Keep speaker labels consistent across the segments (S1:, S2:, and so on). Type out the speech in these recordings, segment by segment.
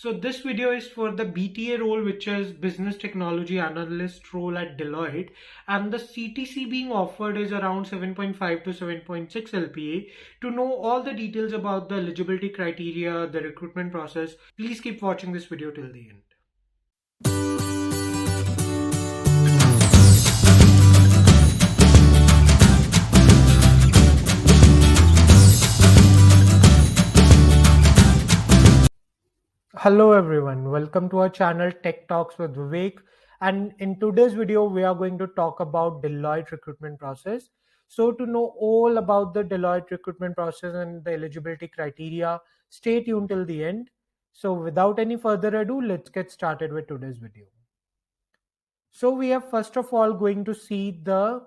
S1: So this video is for the BTA role, which is Business Technology Analyst role at Deloitte, and the CTC being offered is around 7.5 to 7.6 LPA. To know all the details about the eligibility criteria, the recruitment process, please keep watching this video till the end. Hello everyone, welcome to our channel Tech Talks with Vivek, and in today's video we are going to talk about Deloitte recruitment process. So to know all about the Deloitte recruitment process and the eligibility criteria, stay tuned till the end. So without any further ado, let's get started with today's video. So we are first of all going to see the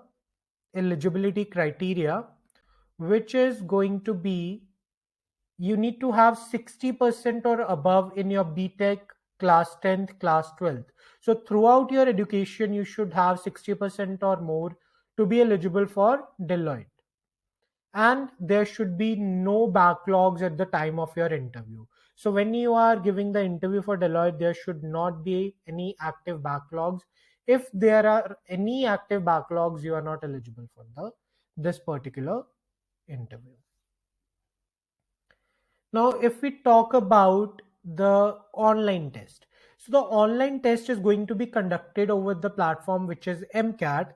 S1: eligibility criteria, which is going to be you need to have 60% or above in your BTech class 10th, class 12th. So throughout your education, you should have 60% or more to be eligible for Deloitte. And there should be no backlogs at the time of your interview. So when you are giving the interview for Deloitte, there should not be any active backlogs. If there are any active backlogs, you are not eligible for this particular interview. Now, if we talk about the online test, so the online test is going to be conducted over the platform which is MCAT.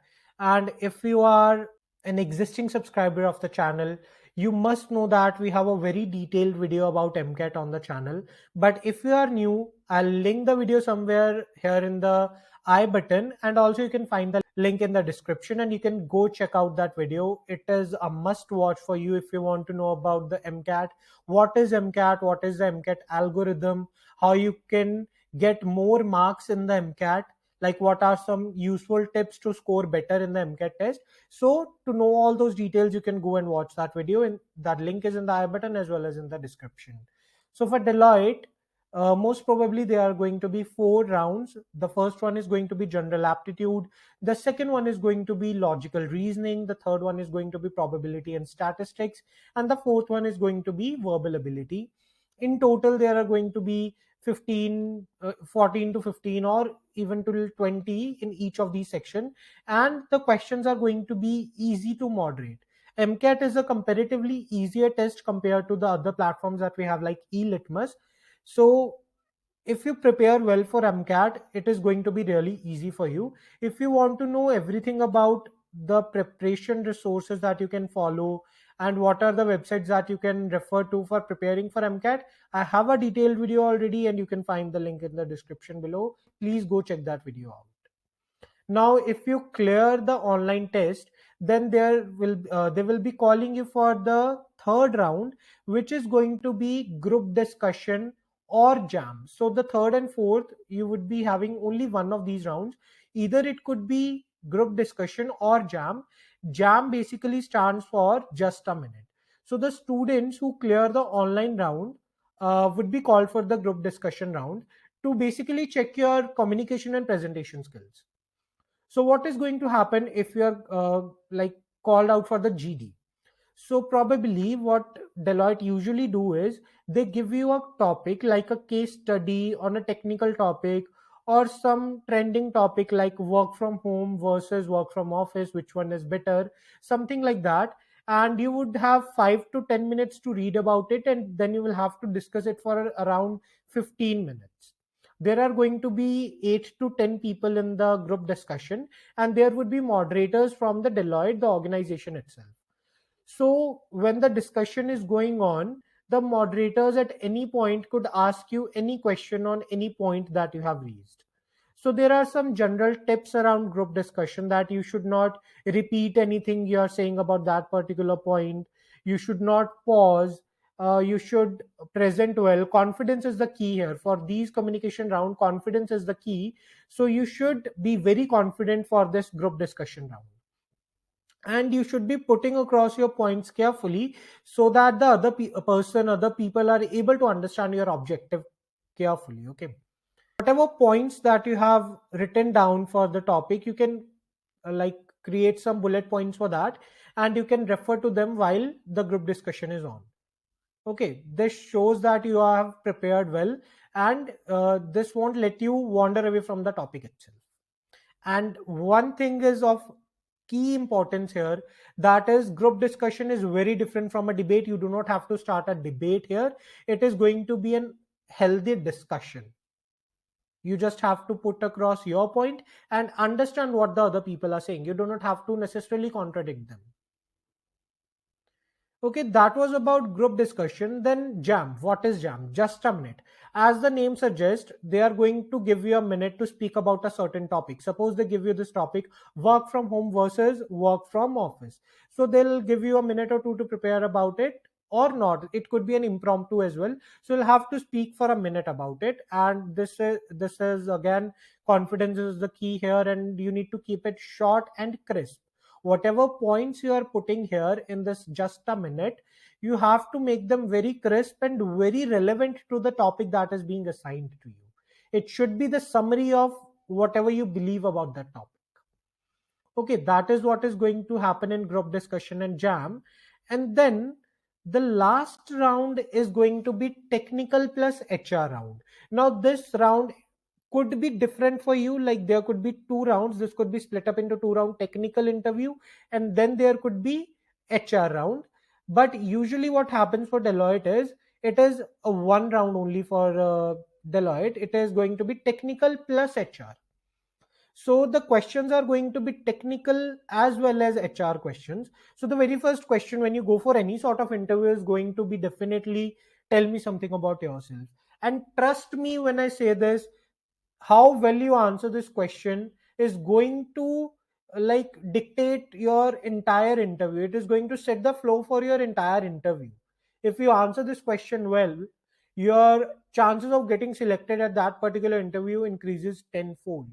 S1: And if you are an existing subscriber of the channel, you must know that we have a very detailed video about MCAT on the channel. But if you are new, I'll link the video somewhere here in the I button, and also you can find the link in the description and you can go check out that video. It is a must watch for you if you want to know about the MCAT. What is MCAT? What is the MCAT algorithm? How you can get more marks in the MCAT? Like what are some useful tips to score better in the MCAT test? So to know all those details, you can go and watch that video, and that link is in the I button as well as in the description. So for Deloitte, most probably there are going to be 4 rounds. The first one is going to be general aptitude. The second one is going to be logical reasoning. The third one is going to be probability and statistics. And the fourth one is going to be verbal ability. In total, there are going to be 14 to 15 or even to 20 in each of these sections. And the questions are going to be easy to moderate. MCAT is a comparatively easier test compared to the other platforms that we have like eLitmus. So if you prepare well for MCAT, it is going to be really easy for you. If you want to know everything about the preparation resources that you can follow and what are the websites that you can refer to for preparing for MCAT, I have a detailed video already and you can find the link in the description below. Please go check that video out. Now, if you clear the online test, then they will be calling you for the third round, which is going to be group discussion or jam. So the third and fourth, you would be having only one of these rounds. Either it could be group discussion or jam. Jam basically stands for just a minute. So the students who clear the online round would be called for the group discussion round to basically check your communication and presentation skills. So what is going to happen if you are like called out for the GD? So probably what Deloitte usually do is they give you a topic like a case study on a technical topic or some trending topic like work from home versus work from office, which one is better, something like that. And you would have 5 to 10 minutes to read about it, and then you will have to discuss it for around 15 minutes. There are going to be 8 to 10 people in the group discussion, and there would be moderators from the Deloitte, the organization itself. So when the discussion is going on, the moderators at any point could ask you any question on any point that you have raised. So there are some general tips around group discussion that you should not repeat anything you are saying about that particular point. You should not pause. You should present well. Confidence is the key here. For these communication round, confidence is the key. So you should be very confident for this group discussion round. And you should be putting across your points carefully so that the other people are able to understand your objective carefully. Okay, whatever points that you have written down for the topic, you can like create some bullet points for that, and you can refer to them while the group discussion is on. Okay, this shows that you have prepared well, and this won't let you wander away from the topic itself. And one thing is of key importance here, that is group discussion is very different from a debate. You do not have to start a debate here. It is going to be an healthy discussion. You just have to put across your point and understand what the other people are saying. You do not have to necessarily contradict them. Okay, that was about group discussion. Then jam. What is jam? Just a minute. As the name suggests, they are going to give you a minute to speak about a certain topic. Suppose they give you this topic, work from home versus work from office. So they'll give you a minute or two to prepare about it, or not. It could be an impromptu as well. So you'll have to speak for a minute about it. And this is again, confidence is the key here, and you need to keep it short and crisp. Whatever points you are putting here in this just a minute, you have to make them very crisp and very relevant to the topic that is being assigned to you. It should be the summary of whatever you believe about that topic. Okay, that is what is going to happen in group discussion and jam. And then the last round is going to be technical plus HR round. Now this round could be different for you. Like there could be two rounds. This could be split up into two round technical interview, and then there could be HR round. But usually what happens for Deloitte is it is a one round only for Deloitte. It is going to be technical plus HR. So the questions are going to be technical as well as HR questions. So the very first question when you go for any sort of interview is going to be definitely tell me something about yourself. And trust me when I say this, how well you answer this question is going to like dictate your entire interview. It is going to set the flow for your entire interview. If you answer this question well, your chances of getting selected at that particular interview increases tenfold.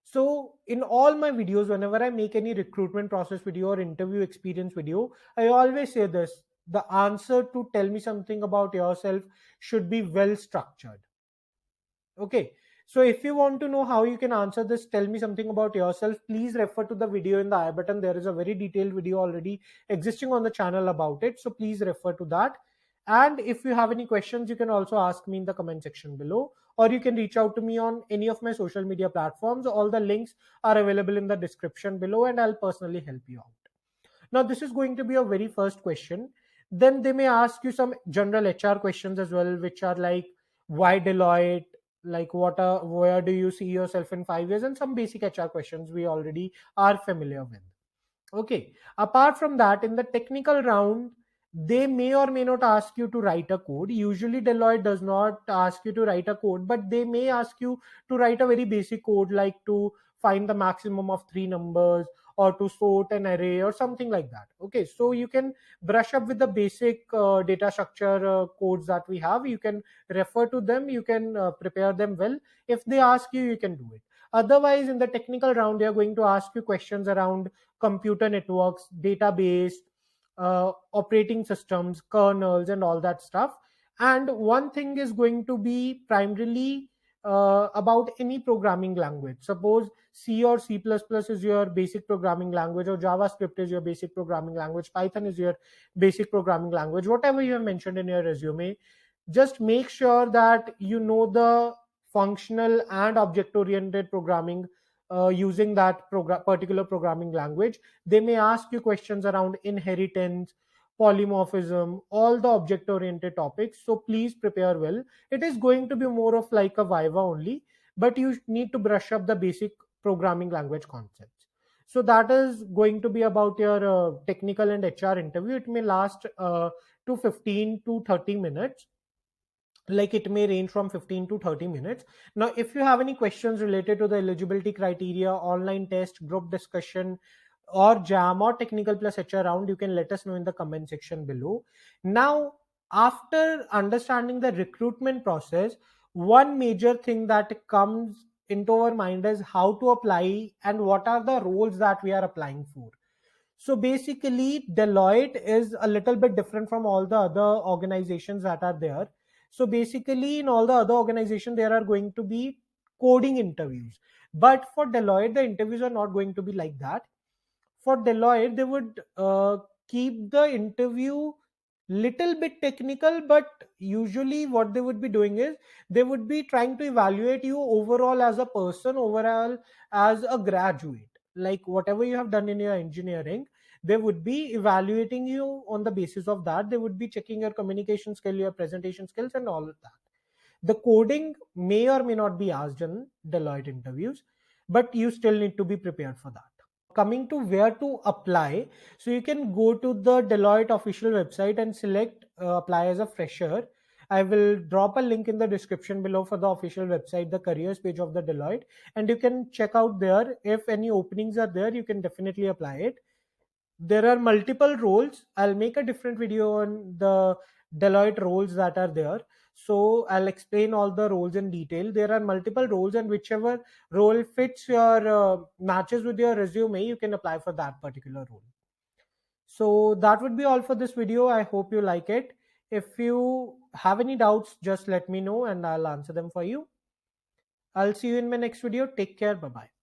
S1: So in all my videos, whenever I make any recruitment process video or interview experience video, I always say this: the answer to tell me something about yourself should be well structured. Okay. So if you want to know how you can answer this, tell me something about yourself, please refer to the video in the I button. There is a very detailed video already existing on the channel about it. So please refer to that. And if you have any questions, you can also ask me in the comment section below, or you can reach out to me on any of my social media platforms. All the links are available in the description below, and I'll personally help you out. Now, this is going to be a very first question. Then they may ask you some general HR questions as well, which are like, why Deloitte? Like, where do you see yourself in 5 years? And some basic HR questions we already are familiar with. Okay. Apart from that, in the technical round, they may or may not ask you to write a code. Usually, Deloitte does not ask you to write a code, but they may ask you to write a very basic code like to find the maximum of three numbers or to sort an array or something like that. Okay, so you can brush up with the basic data structure codes that we have. You can refer to them, you can prepare them well. If they ask you, you can do it. Otherwise, in the technical round, they are going to ask you questions around computer networks, database, operating systems, kernels, and all that stuff. And one thing is going to be primarily about any programming language. Suppose C or C++ is your basic programming language, or JavaScript is your basic programming language, Python is your basic programming language, whatever you have mentioned in your resume. Just make sure that you know the functional and object oriented programming using that particular programming language. They may ask you questions around inheritance, polymorphism, all the object oriented topics. So please prepare well. It is going to be more of like a viva only, but you need to brush up the basic programming language concepts. So that is going to be about your technical and HR interview. It may last to 15 to 30 minutes. Like it may range from 15 to 30 minutes. Now if you have any questions related to the eligibility criteria, online test, group discussion, or jam, or technical plus HR round, you can let us know in the comment section below. Now, after understanding the recruitment process, one major thing that comes into our mind is how to apply and what are the roles that we are applying for. So basically, Deloitte is a little bit different from all the other organizations that are there. So basically, in all the other organizations, there are going to be coding interviews. But for Deloitte, the interviews are not going to be like that. For Deloitte, they would keep the interview little bit technical, but usually what they would be doing is they would be trying to evaluate you overall as a person, overall as a graduate. Like whatever you have done in your engineering, they would be evaluating you on the basis of that. They would be checking your communication skill, your presentation skills, and all of that. The coding may or may not be asked in Deloitte interviews, but you still need to be prepared for that. Coming to where to apply, so you can go to the Deloitte official website and select apply as a fresher. I will drop a link in the description below for the official website, the careers page of the Deloitte, and you can check out there. If any openings are there, you can definitely apply it. There are multiple roles. I'll make a different video on the Deloitte roles that are there. So I'll explain all the roles in detail. There are multiple roles, and whichever role fits your matches with your resume, you can apply for that particular role. So that would be all for this video. I hope you like it. If you have any doubts, just let me know and I'll answer them for you. I'll see you in my next video. Take care. Bye bye.